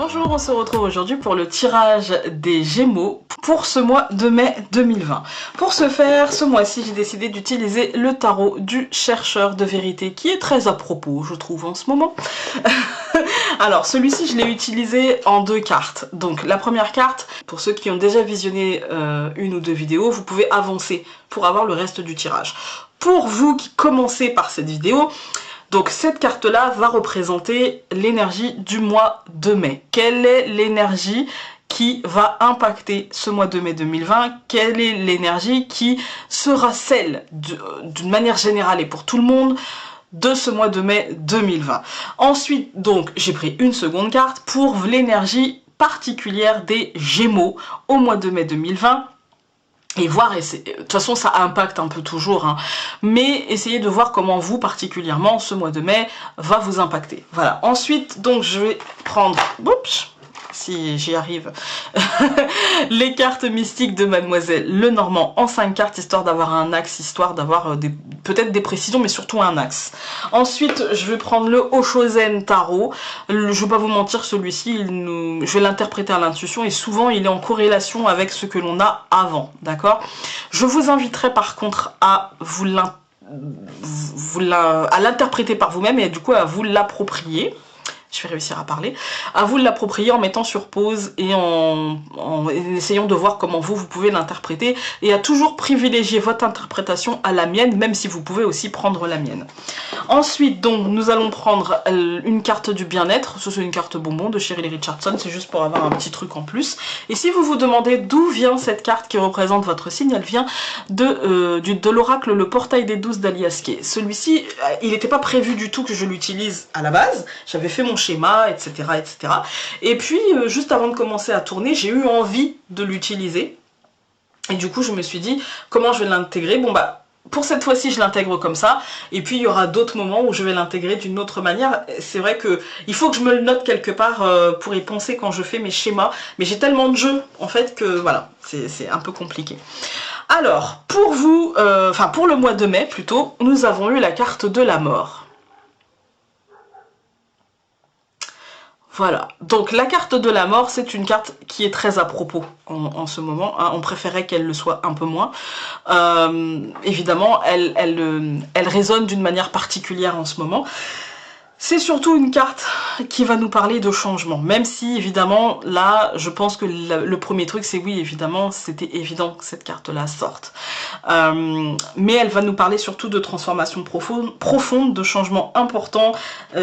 Bonjour, on se retrouve aujourd'hui pour le tirage des Gémeaux pour ce mois de mai 2020. Pour ce faire, ce mois-ci, j'ai décidé d'utiliser le tarot du chercheur de vérité qui est très à propos, je trouve, en ce moment. Alors, celui-ci, je l'ai utilisé en 2 cartes. Donc, la première carte, pour ceux qui ont déjà visionné une ou 2 vidéos, vous pouvez avancer pour avoir le reste du tirage. Pour vous qui commencez par cette vidéo, donc cette carte-là va représenter l'énergie du mois de mai. Quelle est l'énergie qui va impacter ce mois de mai 2020? Quelle est l'énergie qui sera celle, d'une manière générale et pour tout le monde, de ce mois de mai 2020? Ensuite, donc, j'ai pris une seconde carte pour l'énergie particulière des Gémeaux au mois de mai 2020. Et voir, de toute façon ça impacte un peu toujours, hein, mais essayez de voir comment vous particulièrement ce mois de mai va vous impacter. Voilà, ensuite donc je vais prendre, oups, si j'y arrive, les cartes mystiques de Mademoiselle Lenormand en 5 cartes, histoire d'avoir un axe, histoire d'avoir peut-être des précisions, mais surtout un axe. Ensuite, je vais prendre le Oshozen Tarot. Je vais pas vous mentir, celui-ci, je vais l'interpréter à l'intuition, et souvent il est en corrélation avec ce que l'on a avant, d'accord? Je vous inviterai par contre à à l'interpréter par vous-même, et du coup à vous l'approprier. Je vais réussir à parler, à vous de l'approprier en mettant sur pause et en essayant de voir comment vous pouvez l'interpréter, et à toujours privilégier votre interprétation à la mienne, même si vous pouvez aussi prendre la mienne. Ensuite, donc, nous allons prendre une carte du bien-être. C'est une carte bonbon de Shirley Richardson, c'est juste pour avoir un petit truc en plus. Et si vous vous demandez d'où vient cette carte qui représente votre signe, elle vient de l'oracle Le Portail des Douces d'Alias Kay. Celui-ci, il n'était pas prévu du tout que je l'utilise à la base. J'avais fait mon schéma, etc., etc. Et puis, juste avant de commencer à tourner, j'ai eu envie de l'utiliser. Et du coup, je me suis dit, comment je vais l'intégrer? Bon, bah, pour cette fois-ci, je l'intègre comme ça. Et puis, il y aura d'autres moments où je vais l'intégrer d'une autre manière. C'est vrai que il faut que je me le note quelque part pour y penser quand je fais mes schémas. Mais j'ai tellement de jeux, en fait, que voilà, c'est un peu compliqué. Alors, pour vous, pour le mois de mai, plutôt, nous avons eu la carte de la mort. Voilà, donc la carte de la mort, c'est une carte qui est très à propos en ce moment, hein. On préférait qu'elle le soit un peu moins. Évidemment, elle résonne d'une manière particulière en ce moment. C'est surtout une carte qui va nous parler de changement, même si évidemment là je pense que le premier truc c'est oui, évidemment c'était évident que cette carte là sorte, mais elle va nous parler surtout de transformation profonde, de changement important.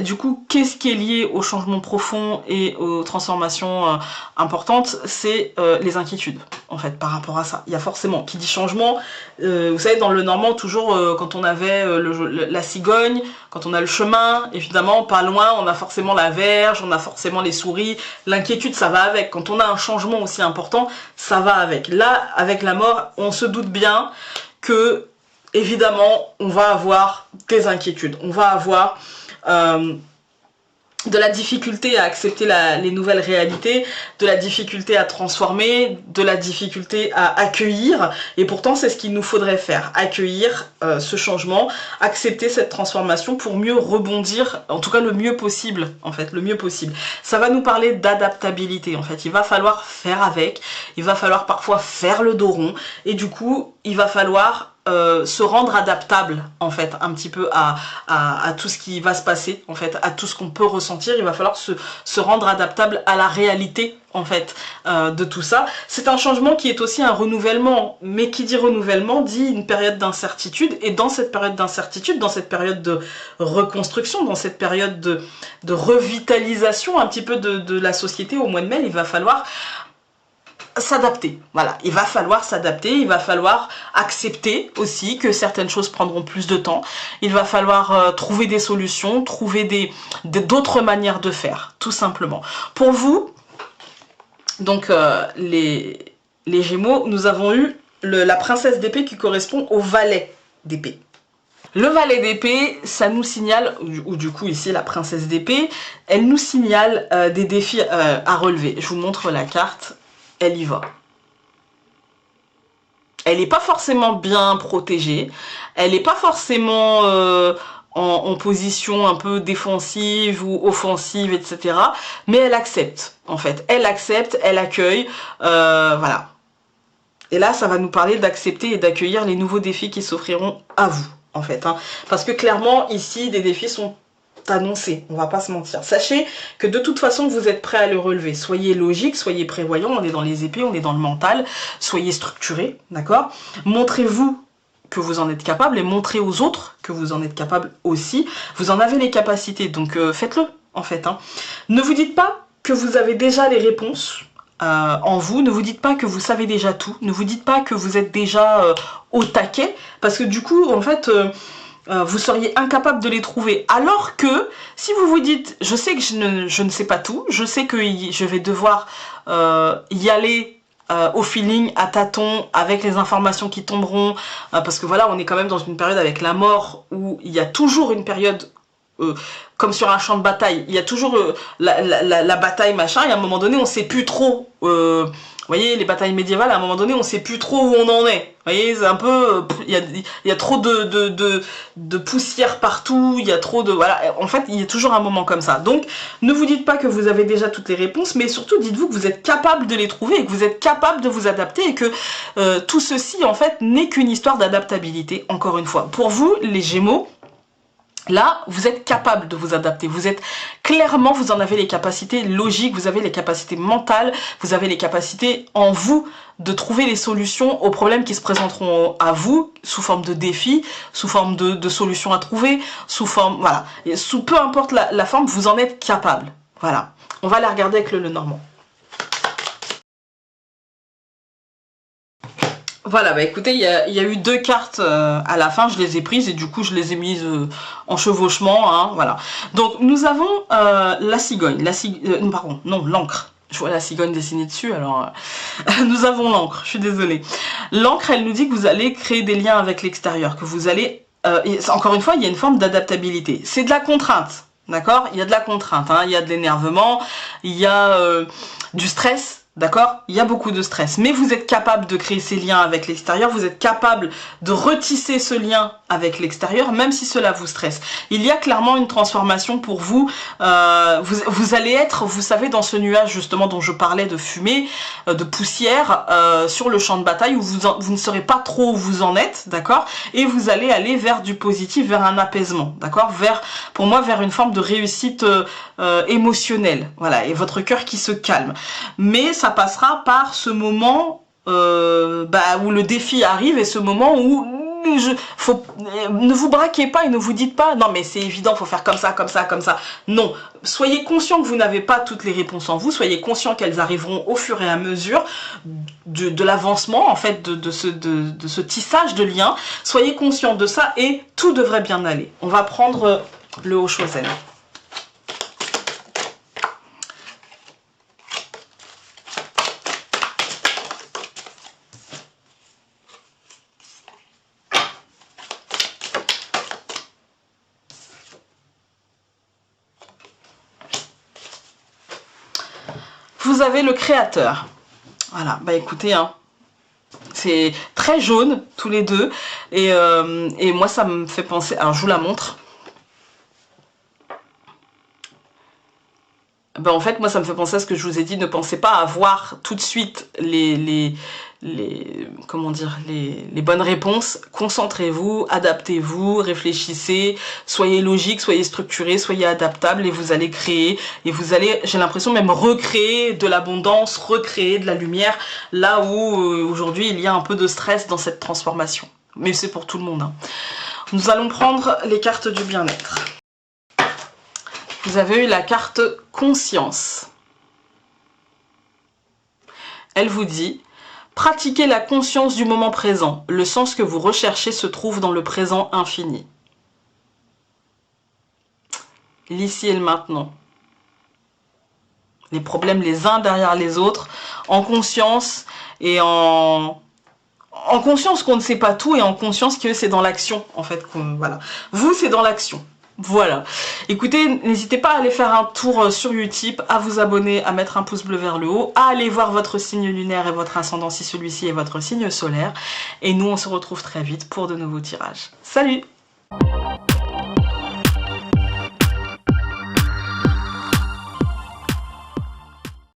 Du coup, qu'est-ce qui est lié au changement profond et aux transformations importantes? C'est les inquiétudes en fait par rapport à ça. Il y a forcément, qui dit changement, vous savez, dans le normand toujours, quand on avait la cigogne, quand on a le chemin, évidemment, pas loin, on a forcément la verge, on a forcément les souris. L'inquiétude, ça va avec. Quand on a un changement aussi important, ça va avec. Là, avec la mort, on se doute bien que, évidemment, on va avoir des inquiétudes. On va avoir de la difficulté à accepter les nouvelles réalités, de la difficulté à transformer, de la difficulté à accueillir, et pourtant c'est ce qu'il nous faudrait faire, accueillir ce changement, accepter cette transformation pour mieux rebondir, en tout cas le mieux possible, en fait, le mieux possible. Ça va nous parler d'adaptabilité, en fait, il va falloir faire avec, il va falloir parfois faire le dos rond, et du coup, il va falloir se rendre adaptable en fait un petit peu à tout ce qui va se passer, en fait, à tout ce qu'on peut ressentir. Il va falloir se rendre adaptable à la réalité en fait de tout ça. C'est un changement qui est aussi un renouvellement, mais qui dit renouvellement dit une période d'incertitude, et dans cette période d'incertitude, dans cette période de reconstruction, dans cette période de revitalisation un petit peu de la société au mois de mai, il va falloir s'adapter. Voilà, il va falloir s'adapter, il va falloir accepter aussi que certaines choses prendront plus de temps, il va falloir trouver des solutions, trouver d'autres manières de faire, tout simplement. Pour vous, donc les Gémeaux, nous avons eu la princesse d'épée qui correspond au valet d'épée. Le valet d'épée, ça nous signale, ou du coup ici la princesse d'épée, elle nous signale des défis à relever. Je vous montre la carte. Elle y va. Elle n'est pas forcément bien protégée, elle n'est pas forcément en position un peu défensive ou offensive, etc. Mais elle accepte, en fait. Elle accepte, elle accueille, voilà. Et là, ça va nous parler d'accepter et d'accueillir les nouveaux défis qui s'offriront à vous, en fait. Hein. Parce que clairement, ici, des défis sont annoncés, on va pas se mentir. Sachez que de toute façon, vous êtes prêt à le relever. Soyez logique, soyez prévoyant, on est dans les épées, on est dans le mental. Soyez structuré, d'accord? Montrez-vous que vous en êtes capable et montrez aux autres que vous en êtes capable aussi. Vous en avez les capacités, donc faites-le, en fait. Hein. Ne vous dites pas que vous avez déjà les réponses en vous, ne vous dites pas que vous savez déjà tout, ne vous dites pas que vous êtes déjà au taquet, parce que du coup, en fait... vous seriez incapable de les trouver. Alors que, si vous vous dites, je sais que je ne sais pas tout, je sais que je vais devoir y aller au feeling, à tâtons, avec les informations qui tomberont, parce que voilà, on est quand même dans une période avec la mort, où il y a toujours une période... comme sur un champ de bataille, il y a toujours la bataille machin, et à un moment donné on sait plus trop, vous voyez les batailles médiévales, à un moment donné on sait plus trop où on en est, vous voyez c'est un peu, il y a trop de poussière partout, il y a trop de, voilà, en fait il y a toujours un moment comme ça, donc ne vous dites pas que vous avez déjà toutes les réponses, mais surtout dites-vous que vous êtes capable de les trouver, et que vous êtes capable de vous adapter, et que tout ceci en fait n'est qu'une histoire d'adaptabilité, encore une fois, pour vous les Gémeaux. Là, vous êtes capable de vous adapter, vous êtes clairement, vous en avez les capacités logiques, vous avez les capacités mentales, vous avez les capacités en vous de trouver les solutions aux problèmes qui se présenteront à vous, sous forme de défis, sous forme de solutions à trouver, sous forme, voilà, et sous peu importe la forme, vous en êtes capable, voilà. On va la regarder avec le Normand. Voilà, bah écoutez, il y a eu 2 cartes à la fin, je les ai prises et du coup je les ai mises en chevauchement, hein, voilà. Donc nous avons la cigogne, pardon, non, l'encre. Je vois la cigogne dessinée dessus, alors nous avons l'encre, je suis désolée. L'encre, elle nous dit que vous allez créer des liens avec l'extérieur, que vous allez, encore une fois, il y a une forme d'adaptabilité. C'est de la contrainte, d'accord? Il y a de la contrainte, hein, il y a de l'énervement, il y a du stress. D'accord? Il y a beaucoup de stress, mais vous êtes capable de créer ces liens avec l'extérieur, vous êtes capable de retisser ce lien avec l'extérieur, même si cela vous stresse. Il y a clairement une transformation pour vous, vous allez être, vous savez, dans ce nuage justement dont je parlais de fumée, de poussière, sur le champ de bataille où vous ne saurez pas trop où vous en êtes, d'accord? Et vous allez aller vers du positif, vers un apaisement, d'accord? Pour moi, vers une forme de réussite émotionnelle, voilà, et votre cœur qui se calme. Mais ça passera par ce moment où le défi arrive et ce moment où ne vous braquez pas et ne vous dites pas non mais c'est évident, faut faire comme ça, comme ça, comme ça. Non, soyez conscient que vous n'avez pas toutes les réponses en vous, soyez conscient qu'elles arriveront au fur et à mesure de l'avancement en fait de ce tissage de liens. Soyez conscient de ça et tout devrait bien aller. On va prendre le Haut-Choiseul. Vous avez le Créateur. Voilà, bah écoutez, hein, c'est très jaune tous les deux. Et moi, ça me fait penser... Alors, je vous la montre. Ben, en fait, moi, ça me fait penser à ce que je vous ai dit. Ne pensez pas avoir tout de suite les bonnes réponses. Concentrez-vous, adaptez-vous, réfléchissez, soyez logique, soyez structuré, soyez adaptable et vous allez créer, et vous allez, j'ai l'impression, même recréer de l'abondance, recréer de la lumière, là où aujourd'hui il y a un peu de stress dans cette transformation. Mais c'est pour tout le monde. Hein. Nous allons prendre les cartes du bien-être. Vous avez eu la carte conscience. Elle vous dit: pratiquez la conscience du moment présent. Le sens que vous recherchez se trouve dans le présent infini. L'ici et le maintenant. Les problèmes les uns derrière les autres, en conscience et en conscience qu'on ne sait pas tout et en conscience que c'est dans l'action en fait. Voilà. Vous, c'est dans l'action. Voilà. Écoutez, n'hésitez pas à aller faire un tour sur Utip, à vous abonner, à mettre un pouce bleu vers le haut, à aller voir votre signe lunaire et votre ascendant si celui-ci est votre signe solaire. Et nous, on se retrouve très vite pour de nouveaux tirages. Salut!